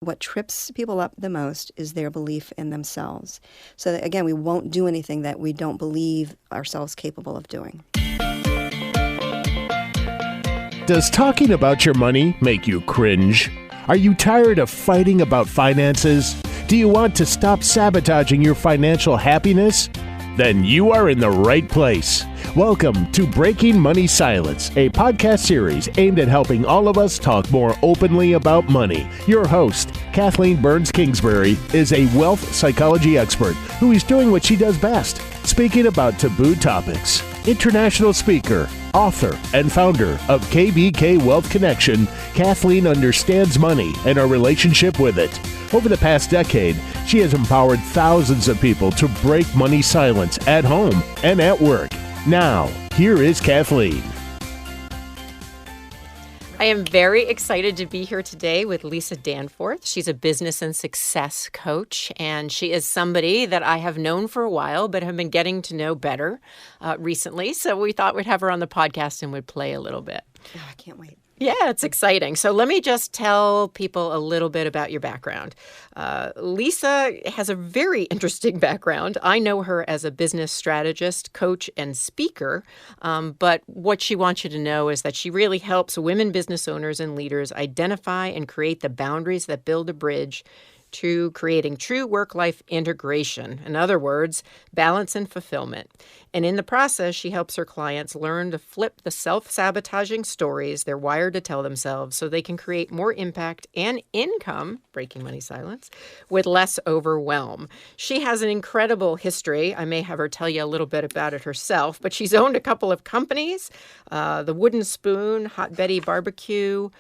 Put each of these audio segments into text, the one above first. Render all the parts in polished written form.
what trips people up the most is their belief in themselves. So that, again, we won't do anything that we don't believe ourselves capable of doing. Does talking about your money make you cringe? Are you tired of fighting about finances? Do you want to stop sabotaging your financial happiness? Then you are in the right place. Welcome to Breaking Money Silence, a podcast series aimed at helping all of us talk more openly about money. Your host, Kathleen Kingsbury, is a wealth psychology expert who is doing what she does best, speaking about taboo topics. International speaker, author, and founder of KBK Wealth Connection, Kathleen understands money and our relationship with it. Over the past decade, she has empowered thousands of people to break money silence at home and at work. Now, here is Kathleen. I am very excited to be here today with Lisa Danforth. She's a business and success coach, and she is somebody that I have known for a while, but have been getting to know better recently. So we thought we'd have her on the podcast and would play a little bit. Oh, I can't wait. Yeah, it's exciting. So let me just tell people a little bit about your background. Lisa has a very interesting background. I know her as a business strategist, coach, and speaker. But what she wants you to know is that she really helps women business owners and leaders identify and create the boundaries that build a bridge to creating true work-life integration. In other words, balance and fulfillment. And in the process, she helps her clients learn to flip the self-sabotaging stories they're wired to tell themselves so they can create more impact and income, breaking money silence, with less overwhelm. She has an incredible history. I may have her tell you a little bit about it herself, but she's owned a couple of companies, the Wooden Spoon, Hot Betty Barbecue,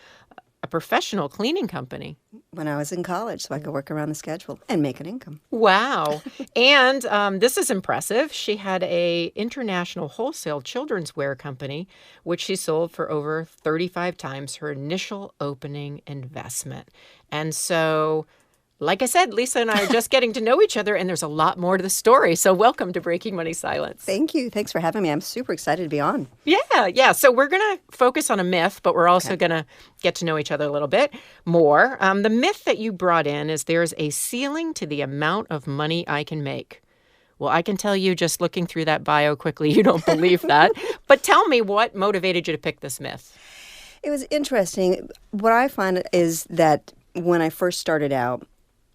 a professional cleaning company. When I was in college, so I could work around the schedule and make an income. Wow. And this is impressive. She had a international wholesale children's wear company, which she sold for over 35 times her initial opening investment. And so, like I said, Lisa and I are just getting to know each other, and there's a lot more to the story. So welcome to Breaking Money Silence. Thank you. Thanks for having me. I'm super excited to be on. Yeah. So we're going to focus on a myth, but we're also going to get to know each other a little bit more. The myth that you brought in is there's a ceiling to the amount of money I can make. Well, I can tell you just looking through that bio quickly, you don't believe that. But tell me what motivated you to pick this myth. It was interesting. What I find is that when I first started out,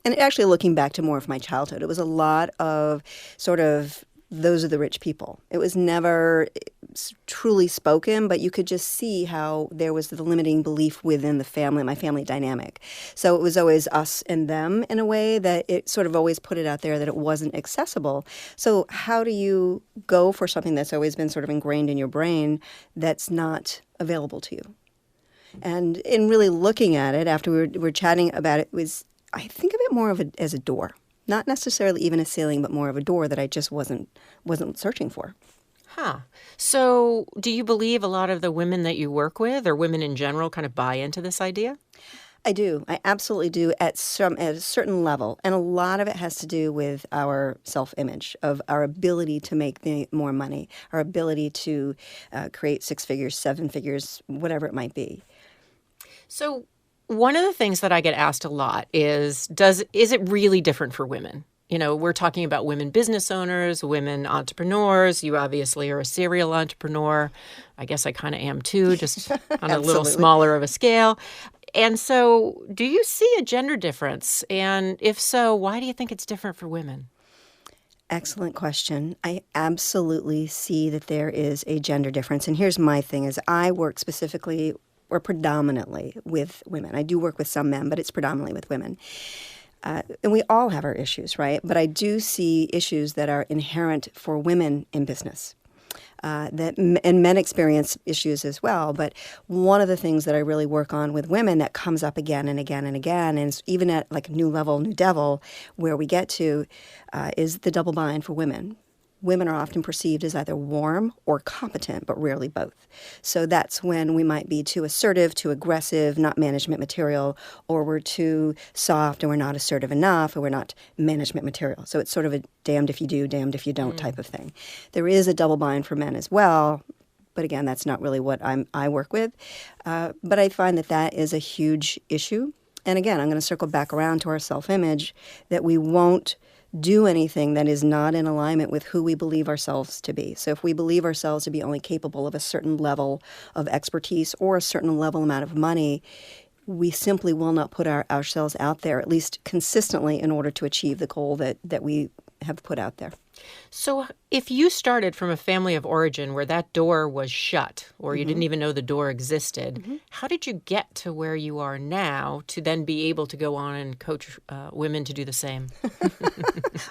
and actually looking back to more of my childhood, it was a lot of sort of those are the rich people. It was never truly spoken, but you could just see how there was the limiting belief within the family, my family dynamic. So it was always us and them in a way that it sort of always put it out there that it wasn't accessible. So how do you go for something that's always been sort of ingrained in your brain that's not available to you? And in really looking at it, after we were chatting about it, I think of it more of as a door, not necessarily even a ceiling, but more of a door that I just wasn't searching for. Huh. So do you believe a lot of the women that you work with or women in general kind of buy into this idea? I do. I absolutely do at a certain level. And a lot of it has to do with our self-image, of our ability to make more money, our ability to create 6 figures, 7 figures, whatever it might be. So one of the things that I get asked a lot is it really different for women? You know, we're talking about women business owners, women entrepreneurs. You obviously are a serial entrepreneur. I guess I kind of am too, just on a little smaller of a scale. And so do you see a gender difference? And if so, why do you think it's different for women? Excellent question. I absolutely see that there is a gender difference. And here's my thing is I work specifically or predominantly with women. I do work with some men, but it's predominantly with women. And we all have our issues, right? But I do see issues that are inherent for women in business. And men experience issues as well. But one of the things that I really work on with women that comes up again and again and again, and even at like new level, new devil, where we get to, is the double bind for women. Women are often perceived as either warm or competent, but rarely both. So that's when we might be too assertive, too aggressive, not management material, or we're too soft and we're not assertive enough, or we're not management material. So it's sort of a damned if you do, damned if you don't type of thing. There is a double bind for men as well, but again, that's not really what I work with. But I find that is a huge issue. And again, I'm going to circle back around to our self-image, that we won't do anything that is not in alignment with who we believe ourselves to be. So if we believe ourselves to be only capable of a certain level of expertise or a certain level amount of money, we simply will not put ourselves out there, at least consistently, in order to achieve the goal that we have put out there. So if you started from a family of origin where that door was shut or you didn't even know the door existed, how did you get to where you are now to then be able to go on and coach women to do the same?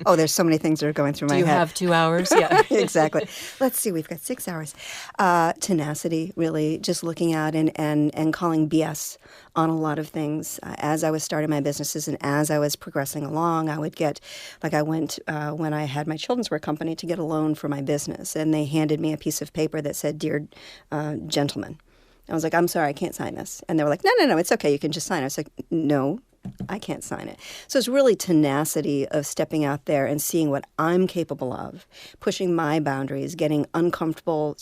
Oh, there's so many things that are going through my Do you head. have 2 hours? Yeah. Exactly. Let's see, we've got 6 hours. Tenacity, really, just looking at and calling BS on a lot of things. As I was starting my businesses and as I was progressing along, I would get, like I went when I had my children's wear company to get a loan for my business, and they handed me a piece of paper that said, "Dear gentleman." I was like, "I'm sorry, I can't sign this." And they were like, No, it's okay, you can just sign it. I was like, "No, I can't sign it." So it's really tenacity of stepping out there and seeing what I'm capable of, pushing my boundaries, getting comfortable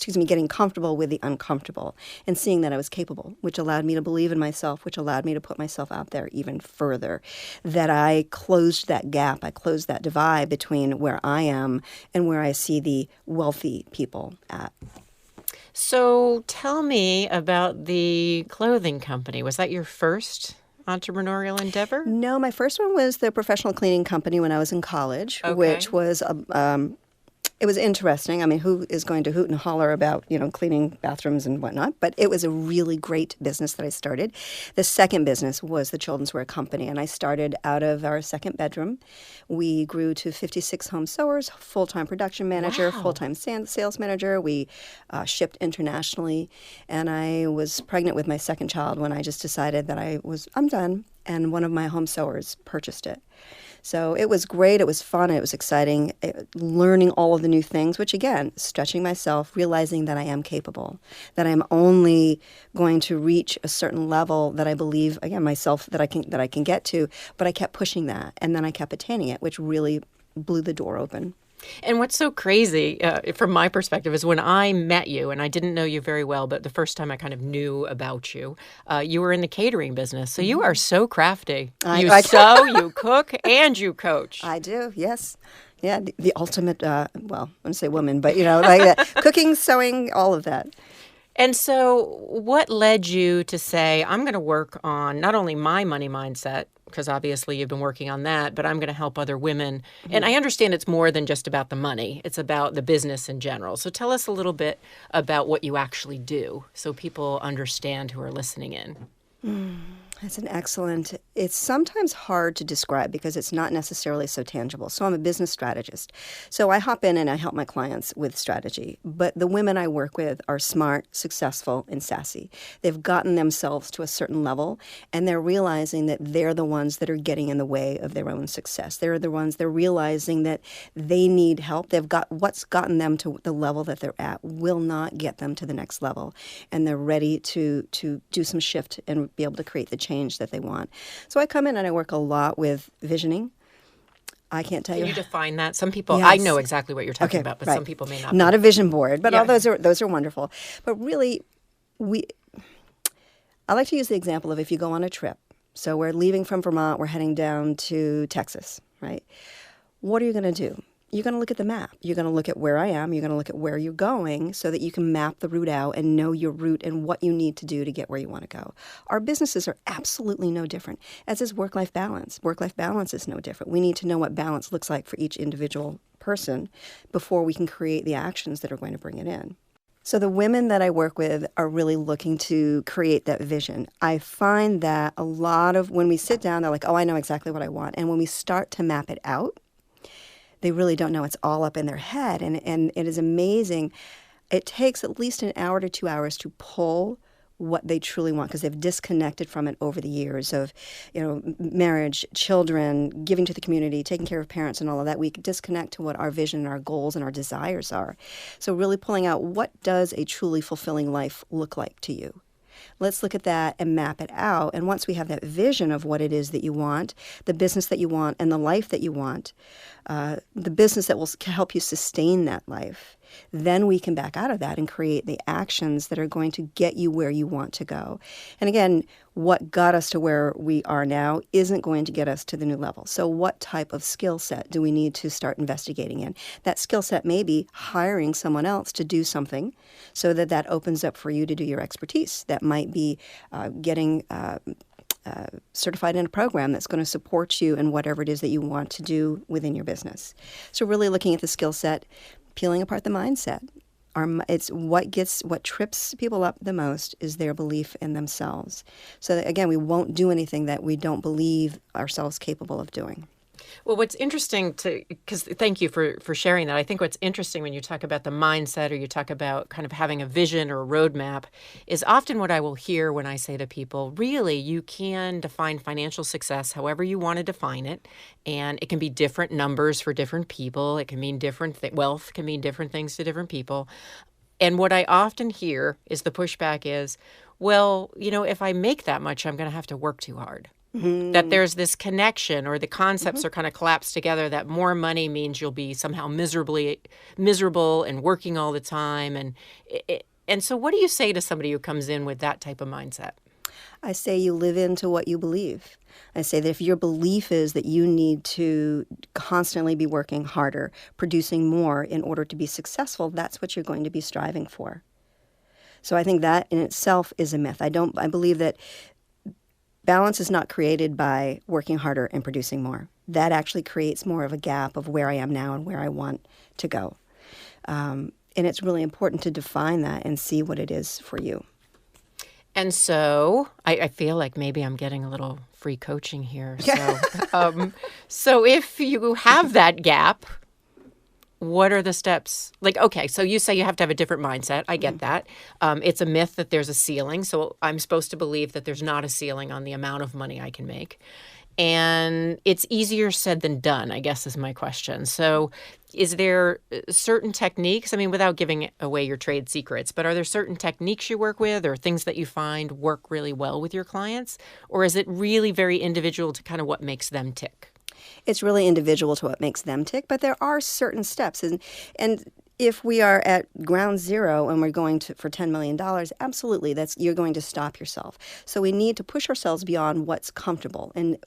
with the uncomfortable, and seeing that I was capable, which allowed me to believe in myself, which allowed me to put myself out there even further. That I closed that gap, I closed that divide between where I am and where I see the wealthy people at. So tell me about the clothing company. Was that your first entrepreneurial endeavor? No, my first one was the professional cleaning company when I was in college, Okay. which was it was interesting. I mean, who is going to hoot and holler about, cleaning bathrooms and whatnot? But it was a really great business that I started. The second business was the children's wear company, and I started out of our second bedroom. We grew to 56 home sewers, full-time production manager, Wow. full-time sales manager. We shipped internationally, and I was pregnant with my second child when I just decided that I'm done, and one of my home sewers purchased it. So it was great, it was fun, it was exciting, learning all of the new things, which again, stretching myself, realizing that I am capable, that I'm only going to reach a certain level that I believe, again, myself, that I can get to, but I kept pushing that, and then I kept attaining it, which really blew the door open. And what's so crazy from my perspective is when I met you, and I didn't know you very well, but the first time I kind of knew about you, you were in the catering business. So you are so crafty. You sew, you cook, and you coach. I do, yes. Yeah, the ultimate, well, I wouldn't say woman, but, like that. Cooking, sewing, all of that. And so what led you to say, I'm going to work on not only my money mindset, because obviously you've been working on that, but I'm going to help other women. And I understand it's more than just about the money. It's about the business in general. So tell us a little bit about what you actually do so people understand who are listening in. That's an excellent. It's sometimes hard to describe because it's not necessarily so tangible. So I'm a business strategist. So I hop in and I help my clients with strategy. But the women I work with are smart, successful, and sassy. They've gotten themselves to a certain level, and they're realizing that they're the ones that are getting in the way of their own success. They're realizing that they need help. They've got what's gotten them to the level that they're at will not get them to the next level. And they're ready to do some shift and be able to create the change that they want. So I come in and I work a lot with visioning. I can't tell Can you. you define that? Some people, Yes. I know exactly what you're talking about, but right. some people may not. Not a vision board, but Yeah. all those are wonderful. But really, I like to use the example of if you go on a trip. So we're leaving from Vermont, we're heading down to Texas, right? What are you going to do? You're going to look at the map. You're going to look at where I am. You're going to look at where you're going so that you can map the route out and know your route and what you need to do to get where you want to go. Our businesses are absolutely no different, as is work-life balance. Work-life balance is no different. We need to know what balance looks like for each individual person before we can create the actions that are going to bring it in. So the women that I work with are really looking to create that vision. I find that a lot of when we sit down, they're like, oh, I know exactly what I want. And when we start to map it out, they really don't know. It's all up in their head. And it is amazing. It takes at least an hour to 2 hours to pull what they truly want because they've disconnected from it over the years of, marriage, children, giving to the community, taking care of parents and all of that. We disconnect to what our vision and our goals and our desires are. So really pulling out what does a truly fulfilling life look like to you? Let's look at that and map it out. And once we have that vision of what it is that you want, the business that you want, and the life that you want, the business that will help you sustain that life, then we can back out of that and create the actions that are going to get you where you want to go. And again, what got us to where we are now isn't going to get us to the new level. So what type of skill set do we need to start investigating in? That skill set may be hiring someone else to do something so that that opens up for you to do your expertise. That might be getting certified in a program that's going to support you in whatever it is that you want to do within your business. So really looking at the skill set, peeling apart the mindset. It's what trips people up the most is their belief in themselves. So that, again, we won't do anything that we don't believe ourselves capable of doing. Well, what's interesting because thank you for sharing that. I think what's interesting when you talk about the mindset or you talk about kind of having a vision or a roadmap is often what I will hear when I say to people, really, you can define financial success however you want to define it. And it can be different numbers for different people. It can mean wealth can mean different things to different people. And what I often hear is the pushback is, well, if I make that much, I'm going to have to work too hard. Mm-hmm. That there's this connection or the concepts are kind of collapsed together that more money means you'll be somehow miserable and working all the time. And so what do you say to somebody who comes in with that type of mindset? I say you live into what you believe. I say that if your belief is that you need to constantly be working harder, producing more in order to be successful, that's what you're going to be striving for. So I think that in itself is a myth. I believe that balance is not created by working harder and producing more. That actually creates more of a gap of where I am now and where I want to go. And it's really important to define that and see what it is for you. And so I feel like maybe I'm getting a little free coaching here. So, so if you have that gap, what are the steps? Like, okay, so you say you have to have a different mindset. I get that. It's a myth that there's a ceiling. So I'm supposed to believe that there's not a ceiling on the amount of money I can make. And it's easier said than done, I guess, is my question. So is there certain techniques, I mean, without giving away your trade secrets, but are there certain techniques you work with or things that you find work really well with your clients? Or is it really very individual to kind of what makes them tick? It's really individual to what makes them tick, but there are certain steps. And if we are at ground zero and we're going for $10 million, absolutely, you're going to stop yourself. So we need to push ourselves beyond what's comfortable. And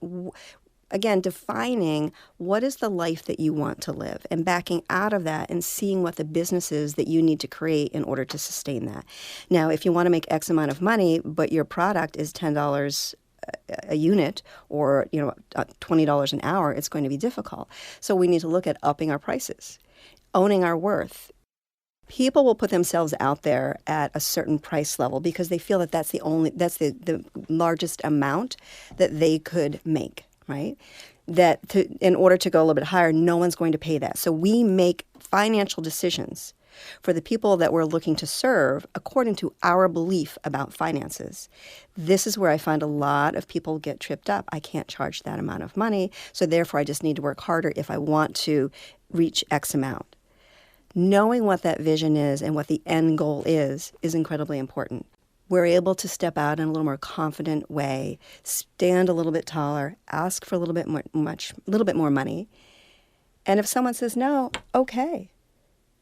again, defining what is the life that you want to live and backing out of that and seeing what the business is that you need to create in order to sustain that. Now, if you want to make X amount of money, but your product is $10 a unit or $20 an hour, it's going to be difficult. So we need to look at upping our prices, owning our worth. People will put themselves out there at a certain price level because they feel that that's the largest amount that they could make, right? In order to go a little bit higher, no one's going to pay that. So we make financial decisions for the people that we're looking to serve according to our belief about finances. This is where I find a lot of people get tripped up. I can't charge that amount of money, so therefore I just need to work harder if I want to reach X amount. Knowing what that vision is and what the end goal is incredibly important. We're able to step out in a little more confident way, stand a little bit taller, ask for a little bit more money. And if someone says no, okay.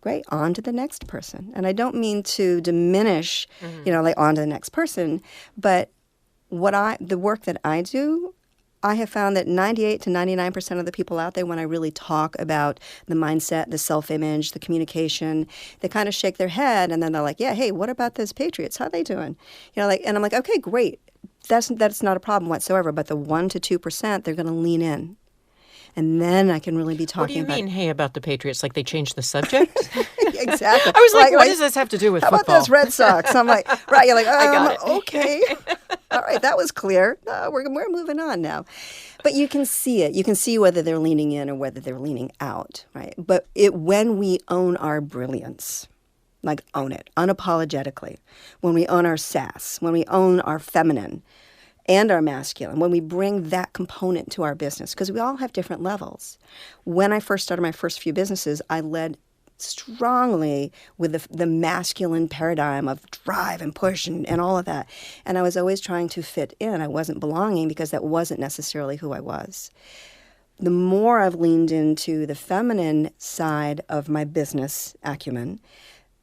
Great, on to the next person. And I don't mean to diminish, like on to the next person, but the work that I do, I have found that 98 to 99% of the people out there, when I really talk about the mindset, the self-image, the communication, they kind of shake their head and then they're like, yeah, hey, what about those Patriots? How are they doing? And I'm like, okay, great. That's not a problem whatsoever. But the 1% to 2%, they're going to lean in. And then I can really be talking about... What do you mean, hey, about the Patriots? Like they changed the subject? Exactly. I was like, what does this have to do with football? How about those Red Sox? I'm like, right. You're like, I got it. Okay. All right, that was clear. We're moving on now. But you can see it. You can see whether they're leaning in or whether they're leaning out, right? But when we own our brilliance, like own it, unapologetically, when we own our sass, when we own our feminine, and our masculine, when we bring that component to our business, because we all have different levels. When I first started my first few businesses, I led strongly with the masculine paradigm of drive and push and all of that. And I was always trying to fit in. I wasn't belonging because that wasn't necessarily who I was. the more I've leaned into the feminine side of my business acumen,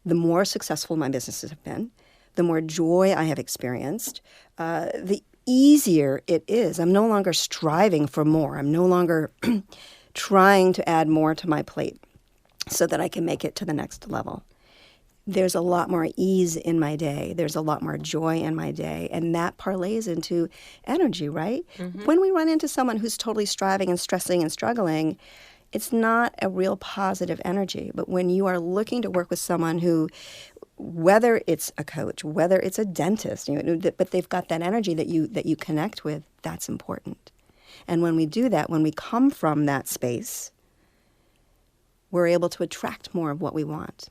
the more successful my businesses have been, the more joy I have experienced, the easier it is. I'm no longer striving for more. I'm no longer trying to add more to my plate so that I can make it to the next level. There's a lot more ease in my day. There's a lot more joy in my day. And that parlays into energy, right? Mm-hmm. When we run into someone who's totally striving and stressing and struggling, it's not a real positive energy. But when you are looking to work with someone who, whether it's a coach, whether it's a dentist, but they've got that energy that you connect with, that's important. And when we do that, when we come from that space, we're able to attract more of what we want.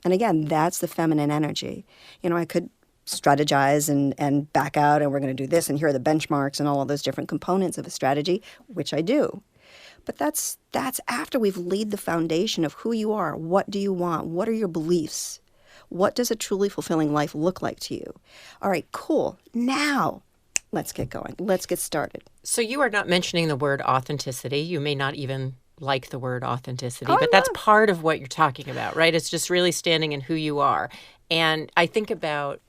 And again, that's the feminine energy. I could strategize and back out, and we're going to do this, and here are the benchmarks and all of those different components of a strategy, which I do. But that's after we've laid the foundation of who you are. What do you want? What are your beliefs? What does a truly fulfilling life look like to you? All right, cool. Now, let's get going. Let's get started. So you are not mentioning the word authenticity. You may not even like the word authenticity, but that's part of what you're talking about, right? It's just really standing in who you are. And I think about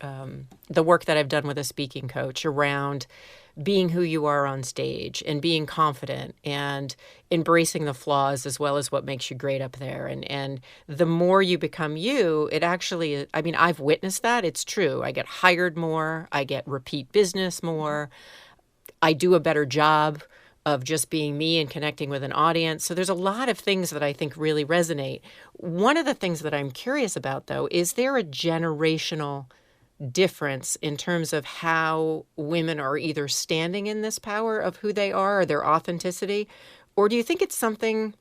the work that I've done with a speaking coach around being who you are on stage and being confident and embracing the flaws as well as what makes you great up there. And the more you become you, it actually, I've witnessed that. It's true. I get hired more. I get repeat business more. I do a better job of just being me and connecting with an audience. So there's a lot of things that I think really resonate. One of the things that I'm curious about, though, is there a generational difference in terms of how women are either standing in this power of who they are or their authenticity? Or do you think it's something,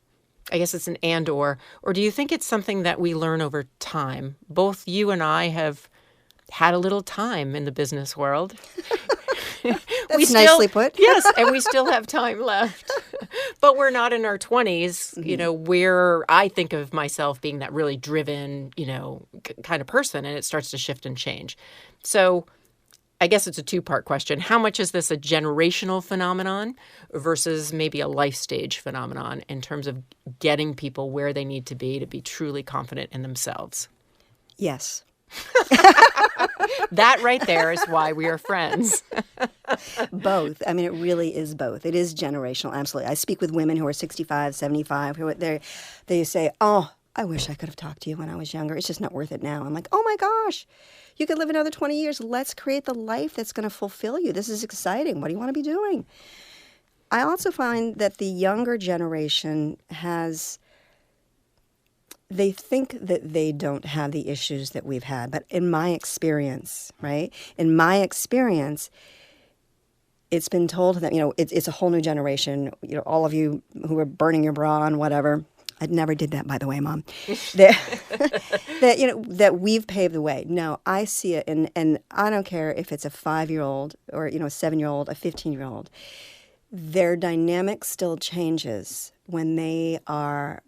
I guess it's an or do you think it's something that we learn over time? Both you and I have had a little time in the business world. That's nicely put. Yes, and we still have time left. But we're not in our 20s, where I think of myself being that really driven, kind of person, and it starts to shift and change. So I guess it's a two-part question. How much is this a generational phenomenon versus maybe a life stage phenomenon in terms of getting people where they need to be truly confident in themselves? Yes. That right there is why we are friends. Both. It really is both. It is generational, absolutely. I speak with women who are 65, 75, they say, oh, I wish I could have talked to you when I was younger. It's just not worth it now. I'm like, oh my gosh, you could live another 20 years. Let's create the life that's going to fulfill you. This is exciting. What do you want to be doing? I also find that the younger generation they think that they don't have the issues that we've had. But in my experience, right? In my experience, it's been told that, it's a whole new generation. All of you who are burning your bra on whatever. I never did that, by the way, Mom. that we've paved the way. No, I see it, and I don't care if it's a 5-year-old or, a 7-year-old, a 15-year-old. Their dynamic still changes when they are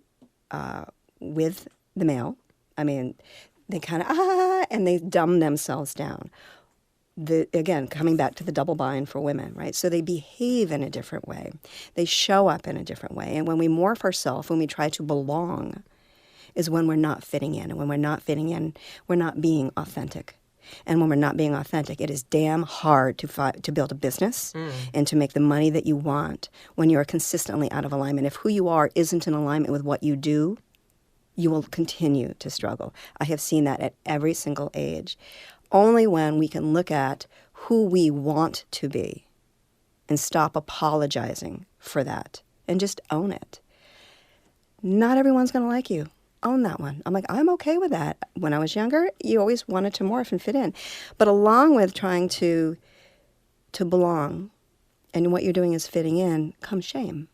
with the male. They kind of, and they dumb themselves down. Again, coming back to the double bind for women, right? So they behave in a different way. They show up in a different way. And when we morph ourselves, when we try to belong, is when we're not fitting in. And when we're not fitting in, we're not being authentic. And when we're not being authentic, it is damn hard to build a business and to make the money that you want when you're consistently out of alignment. If who you are isn't in alignment with what you do, you will continue to struggle. I have seen that at every single age. Only when we can look at who we want to be and stop apologizing for that and just own it. Not everyone's going to like you. Own that one. I'm like, I'm okay with that. When I was younger, you always wanted to morph and fit in. But along with trying to belong and what you're doing is fitting in, comes shame.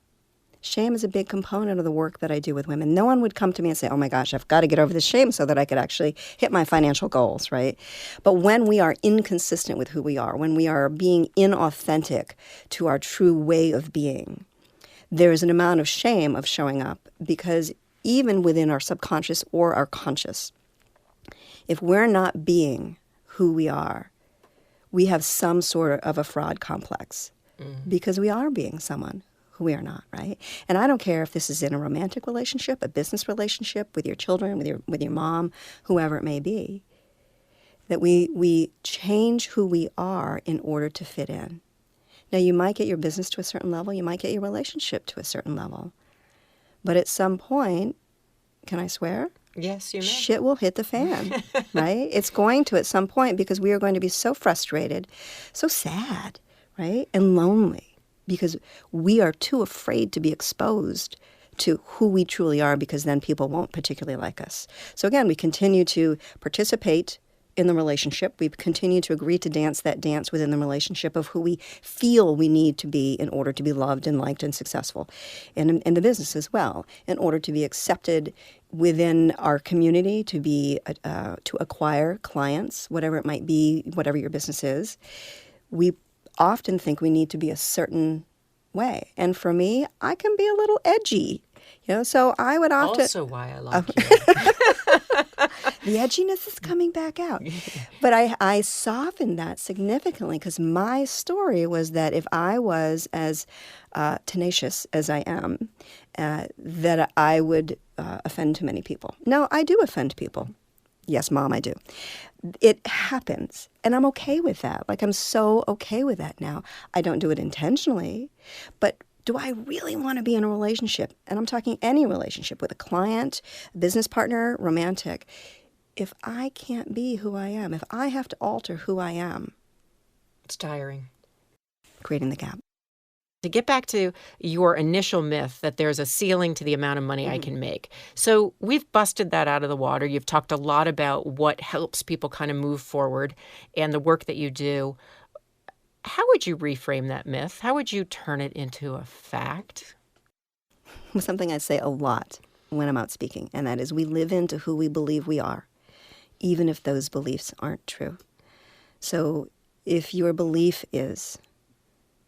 Shame is a big component of the work that I do with women. No one would come to me and say, oh my gosh, I've got to get over this shame so that I could actually hit my financial goals, right? But when we are inconsistent with who we are, when we are being inauthentic to our true way of being, there is an amount of shame of showing up, because even within our subconscious or our conscious, if we're not being who we are, we have some sort of a fraud complex because we are being someone who we are not, right? And I don't care if this is in a romantic relationship, a business relationship, with your children, with your mom, whoever it may be, that we change who we are in order to fit in. Now, you might get your business to a certain level, you might get your relationship to a certain level, but at some point, can I swear? Yes, you may. Shit will hit the fan, right? It's going to at some point, because we are going to be so frustrated, so sad, right? And lonely, because we are too afraid to be exposed to who we truly are, because then people won't particularly like us. So again, we continue to participate in the relationship. We continue to agree to dance that dance within the relationship of who we feel we need to be in order to be loved and liked and successful. And in the business as well, in order to be accepted within our community, to be to acquire clients, whatever it might be, whatever your business is. We often think we need to be a certain way. And for me, I can be a little edgy. So I would often... Also why I like you. The edginess is coming back out. But I softened that significantly, because my story was that if I was as tenacious as I am, that I would offend too many people. No, I do offend people. Yes, Mom, I do. It happens, and I'm okay with that. Like, I'm so okay with that now. I don't do it intentionally, but do I really want to be in a relationship? And I'm talking any relationship, with a client, a business partner, romantic. If I can't be who I am, if I have to alter who I am, It's tiring. creating the gap. To get back to your initial myth that there's a ceiling to the amount of money I can make. So we've busted that out of the water. You've talked a lot about what helps people kind of move forward and the work that you do. How would you reframe that myth? How would you turn it into a fact? Something I say a lot when I'm out speaking, and that is, we live into who we believe we are, even if those beliefs aren't true. So if your belief is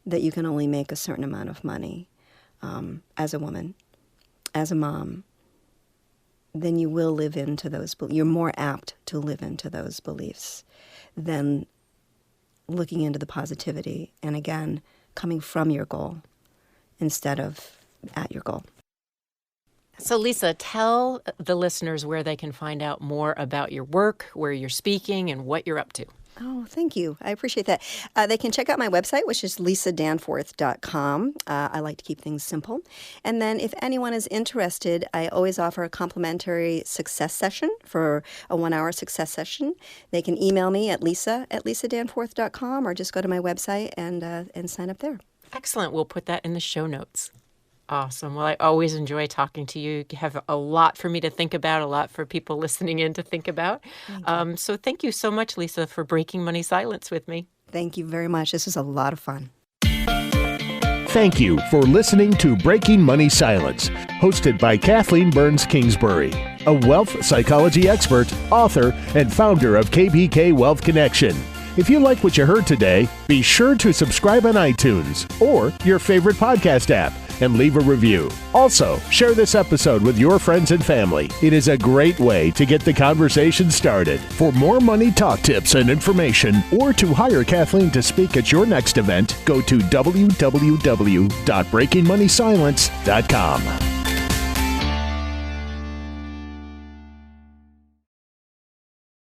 that you can only make a certain amount of money as a woman, as a mom, then you will live into those. You're more apt to live into those beliefs than looking into the positivity and, again, coming from your goal instead of at your goal. So, Lisa, tell the listeners where they can find out more about your work, where you're speaking, and what you're up to. Oh, thank you. I appreciate that. They can check out my website, which is lisadanforth.com. I like to keep things simple. And then if anyone is interested, I always offer a complimentary success session for a 1-hour success session. They can email me at lisa@lisadanforth.com, or just go to my website and sign up there. Excellent. We'll put that in the show notes. Awesome. Well, I always enjoy talking to you. You have a lot for me to think about, a lot for people listening in to think about. So thank you so much, Lisa, for breaking money silence with me. Thank you very much. This was a lot of fun. Thank you for listening to Breaking Money Silence, hosted by Kathleen Burns Kingsbury, a wealth psychology expert, author, and founder of KBK Wealth Connection. If you like what you heard today, be sure to subscribe on iTunes or your favorite podcast app and leave a review. Also, share this episode with your friends and family. It is a great way to get the conversation started. For more money talk tips and information, or to hire Kathleen to speak at your next event, go to www.breakingmoneysilence.com.